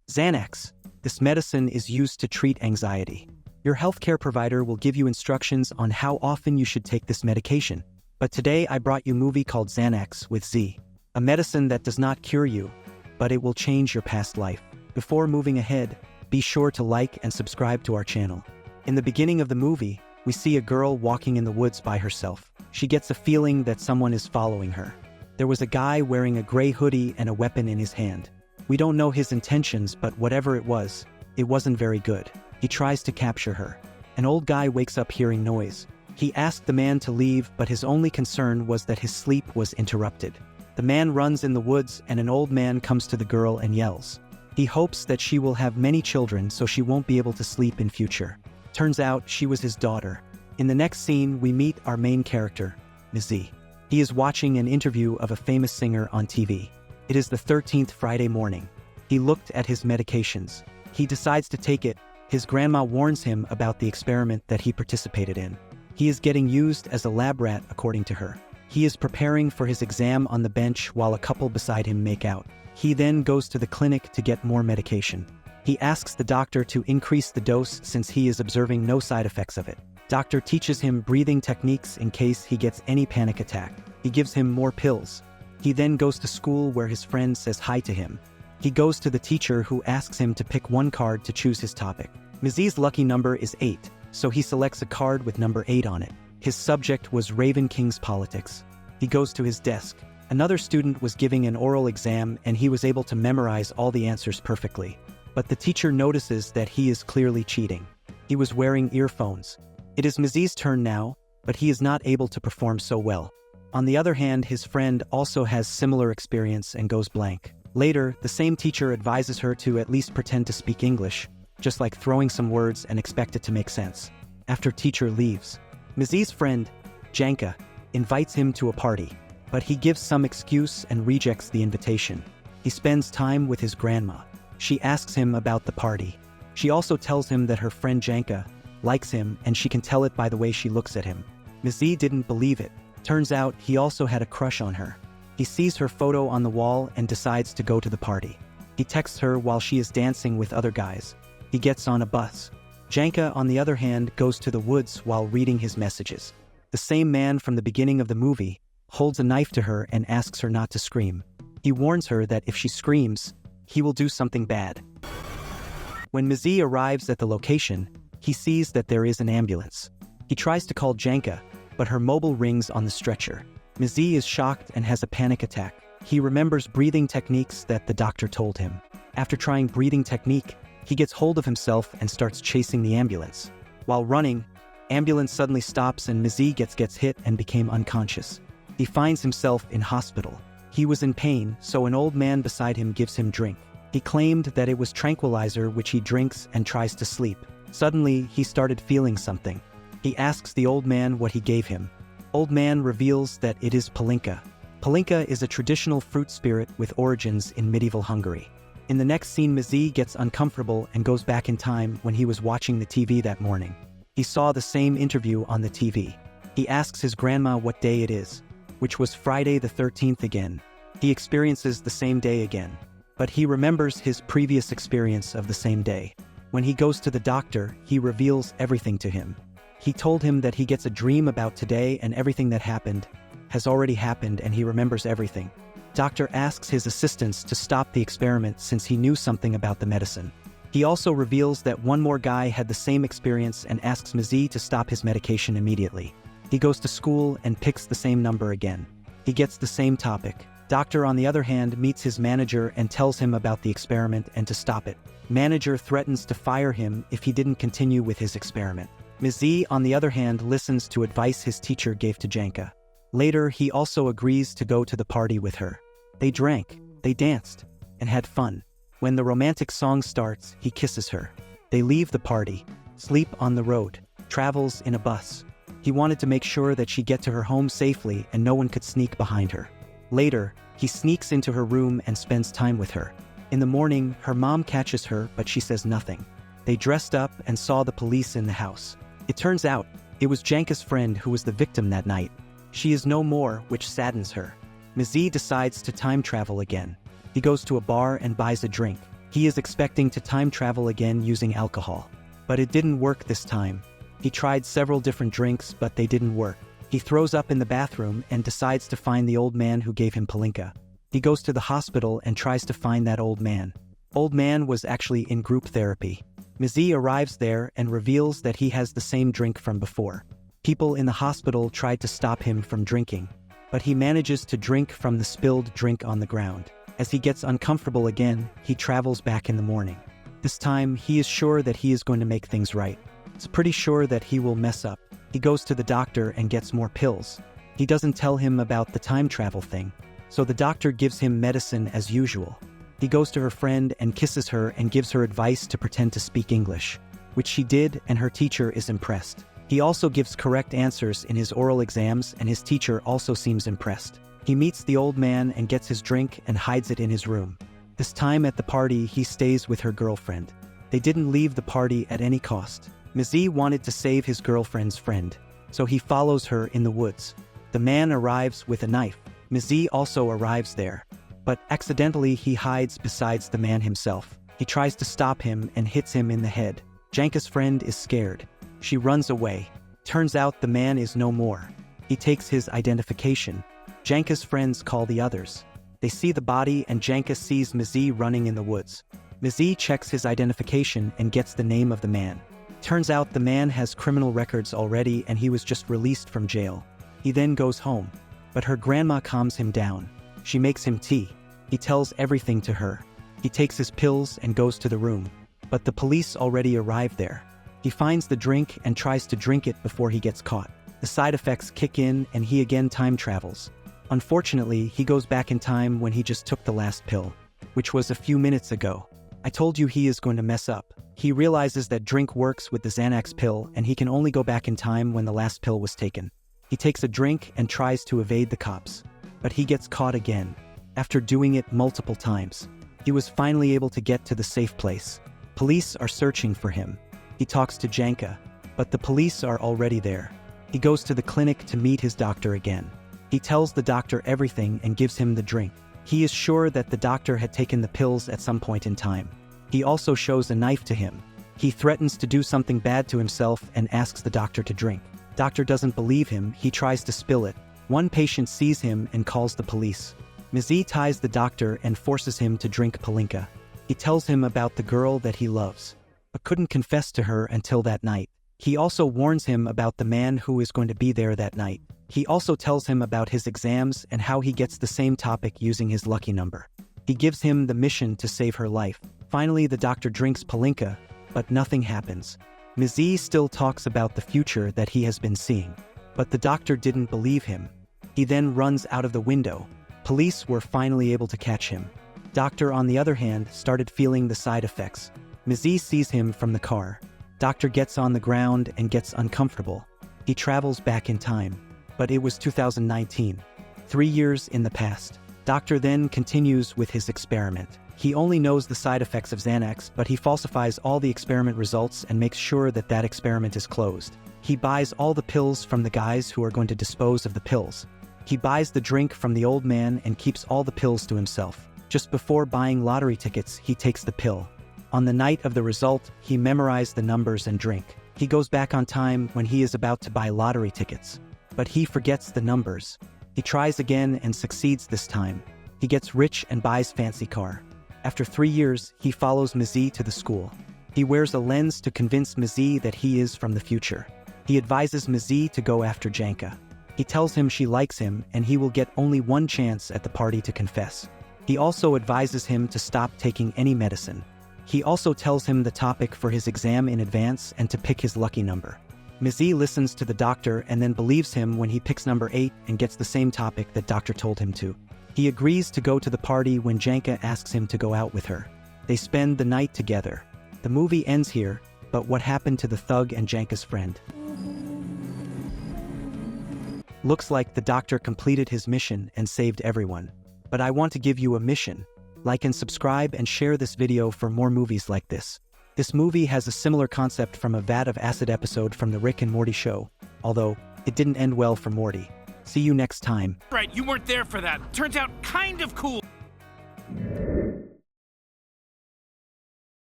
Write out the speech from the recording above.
Xanax. This medicine is used to treat anxiety. Your healthcare provider will give you instructions on how often you should take this medication. But today I brought you a movie called Xanax with Z. A medicine that does not cure you, but it will change your past life. Before moving ahead, be sure to like and subscribe to our channel. In the beginning of the movie, we see a girl walking in the woods by herself. She gets a feeling that someone is following her. There was a guy wearing a gray hoodie and a weapon in his hand. We don't know his intentions, but whatever it wasn't very good. He tries to capture her. An old guy wakes up hearing noise. He asked the man to leave, but his only concern was that his sleep was interrupted. The man runs in the woods and an old man comes to the girl and yells. He hopes that she will have many children so she won't be able to sleep in future. Turns out she was his daughter. In the next scene, we meet our main character, Mazy. He is watching an interview of a famous singer on TV. It is the 13th Friday morning. He looked at his medications. He decides to take it. His grandma warns him about the experiment that he participated in. He is getting used as a lab rat, according to her. He is preparing for his exam on the bench while a couple beside him make out. He then goes to the clinic to get more medication. He asks the doctor to increase the dose since he is observing no side effects of it. Doctor teaches him breathing techniques in case he gets any panic attack. He gives him more pills. He then goes to school where his friend says hi to him. He goes to the teacher who asks him to pick one card to choose his topic. Mazy's lucky number is 8, so he selects a card with number 8 on it. His subject was Raven King's politics. He goes to his desk. Another student was giving an oral exam and he was able to memorize all the answers perfectly. But the teacher notices that he is clearly cheating. He was wearing earphones. It is Mazy's turn now, but he is not able to perform so well. On the other hand, his friend also has similar experience and goes blank. Later, the same teacher advises her to at least pretend to speak English, just like throwing some words and expect it to make sense. After teacher leaves, Mazy's friend, Janka, invites him to a party, but he gives some excuse and rejects the invitation. He spends time with his grandma. She asks him about the party. She also tells him that her friend Janka likes him and she can tell it by the way she looks at him. Mazy didn't believe it. Turns out he also had a crush on her. He sees her photo on the wall and decides to go to the party. He texts her while she is dancing with other guys. He gets on a bus. Janka, on the other hand, goes to the woods while reading his messages. The same man from the beginning of the movie holds a knife to her and asks her not to scream. He warns her that if she screams, he will do something bad. When Mazy arrives at the location, he sees that there is an ambulance. He tries to call Janka, but her mobile rings on the stretcher. Mazy is shocked and has a panic attack. He remembers breathing techniques that the doctor told him. After trying breathing technique, he gets hold of himself and starts chasing the ambulance. While running, ambulance suddenly stops and Mazy gets hit and became unconscious. He finds himself in hospital. He was in pain, so an old man beside him gives him drink. He claimed that it was tranquilizer which he drinks and tries to sleep. Suddenly, he started feeling something. He asks the old man what he gave him. Old man reveals that it is palinka. Palinka is a traditional fruit spirit with origins in medieval Hungary. In the next scene, Mazy gets uncomfortable and goes back in time when he was watching the TV that morning. He saw the same interview on the TV. He asks his grandma what day it is, which was Friday the 13th again. He experiences the same day again, but he remembers his previous experience of the same day. When he goes to the doctor, he reveals everything to him. He told him that he gets a dream about today and everything that happened has already happened and he remembers everything. Doctor asks his assistants to stop the experiment since he knew something about the medicine. He also reveals that one more guy had the same experience and asks Mazy to stop his medication immediately. He goes to school and picks the same number again. He gets the same topic. Doctor, on the other hand, meets his manager and tells him about the experiment and to stop it. Manager threatens to fire him if he didn't continue with his experiment. Mazy, on the other hand, listens to advice his teacher gave to Janka. Later, he also agrees to go to the party with her. They drank, they danced, and had fun. When the romantic song starts, he kisses her. They leave the party, sleep on the road, travels in a bus. He wanted to make sure that she get to her home safely and no one could sneak behind her. Later, he sneaks into her room and spends time with her. In the morning, her mom catches her, but she says nothing. They dressed up and saw the police in the house. It turns out, it was Janka's friend who was the victim that night. She is no more, which saddens her. Mazy decides to time travel again. He goes to a bar and buys a drink. He is expecting to time travel again using alcohol. But it didn't work this time. He tried several different drinks, but they didn't work. He throws up in the bathroom and decides to find the old man who gave him palinka. He goes to the hospital and tries to find that old man. Old man was actually in group therapy. Mazy arrives there and reveals that he has the same drink from before. People in the hospital tried to stop him from drinking, but he manages to drink from the spilled drink on the ground. As he gets uncomfortable again, he travels back in the morning. This time, he is sure that he is going to make things right. He's pretty sure that he will mess up. He goes to the doctor and gets more pills. He doesn't tell him about the time travel thing, so the doctor gives him medicine as usual. He goes to her friend and kisses her and gives her advice to pretend to speak English, which she did, and her teacher is impressed. He also gives correct answers in his oral exams, and his teacher also seems impressed. He meets the old man and gets his drink and hides it in his room. This time at the party, he stays with her girlfriend. They didn't leave the party at any cost. Mazy wanted to save his girlfriend's friend, so he follows her in the woods. The man arrives with a knife. Mazy also arrives there, but accidentally he hides beside the man himself. He tries to stop him and hits him in the head. Janka's friend is scared. She runs away. Turns out the man is no more. He takes his identification. Janka's friends call the others. They see the body and Janka sees Mazy running in the woods. Mazy checks his identification and gets the name of the man. Turns out the man has criminal records already and he was just released from jail. He then goes home, but her grandma calms him down. She makes him tea. He tells everything to her. He takes his pills and goes to the room, but the police already arrived there. He finds the drink and tries to drink it before he gets caught. The side effects kick in and he again time travels. Unfortunately, he goes back in time when he just took the last pill, which was a few minutes ago. I told you he is going to mess up. He realizes that drink works with the Xanax pill and he can only go back in time when the last pill was taken. He takes a drink and tries to evade the cops, but he gets caught again. After doing it multiple times, he was finally able to get to the safe place. Police are searching for him. He talks to Janka, but the police are already there. He goes to the clinic to meet his doctor again. He tells the doctor everything and gives him the drink. He is sure that the doctor had taken the pills at some point in time. He also shows a knife to him. He threatens to do something bad to himself and asks the doctor to drink. Doctor doesn't believe him. He tries to spill it. One patient sees him and calls the police. Mazy ties the doctor and forces him to drink palinka. He tells him about the girl that he loves, but couldn't confess to her until that night. He also warns him about the man who is going to be there that night. He also tells him about his exams and how he gets the same topic using his lucky number. He gives him the mission to save her life. Finally, the doctor drinks palinka, but nothing happens. Mazy still talks about the future that he has been seeing, but the doctor didn't believe him. He then runs out of the window. Police were finally able to catch him. Doctor, on the other hand, started feeling the side effects. Mazy sees him from the car. Doctor gets on the ground and gets uncomfortable. He travels back in time, but it was 2019, 3 years in the past. Doctor then continues with his experiment. He only knows the side effects of Xanax, but he falsifies all the experiment results and makes sure that that experiment is closed. He buys all the pills from the guys who are going to dispose of the pills. He buys the drink from the old man and keeps all the pills to himself. Just before buying lottery tickets, he takes the pill. On the night of the result, he memorized the numbers and drink. He goes back on time when he is about to buy lottery tickets, but he forgets the numbers. He tries again and succeeds this time. He gets rich and buys fancy car. After 3 years, he follows Mazy to the school. He wears a lens to convince Mazy that he is from the future. He advises Mazy to go after Janka. He tells him she likes him and he will get only one chance at the party to confess. He also advises him to stop taking any medicine. He also tells him the topic for his exam in advance and to pick his lucky number. Mazy listens to the doctor and then believes him when he picks number 8 and gets the same topic that doctor told him to. He agrees to go to the party when Janka asks him to go out with her. They spend the night together. The movie ends here, but what happened to the thug and Janka's friend? Looks like the doctor completed his mission and saved everyone. But I want to give you a mission. Like and subscribe and share this video for more movies like this. This movie has a similar concept from a Vat of Acid episode from the Rick and Morty show, although it didn't end well for Morty. See you next time. Right, you weren't there for that. Turns out kind of cool.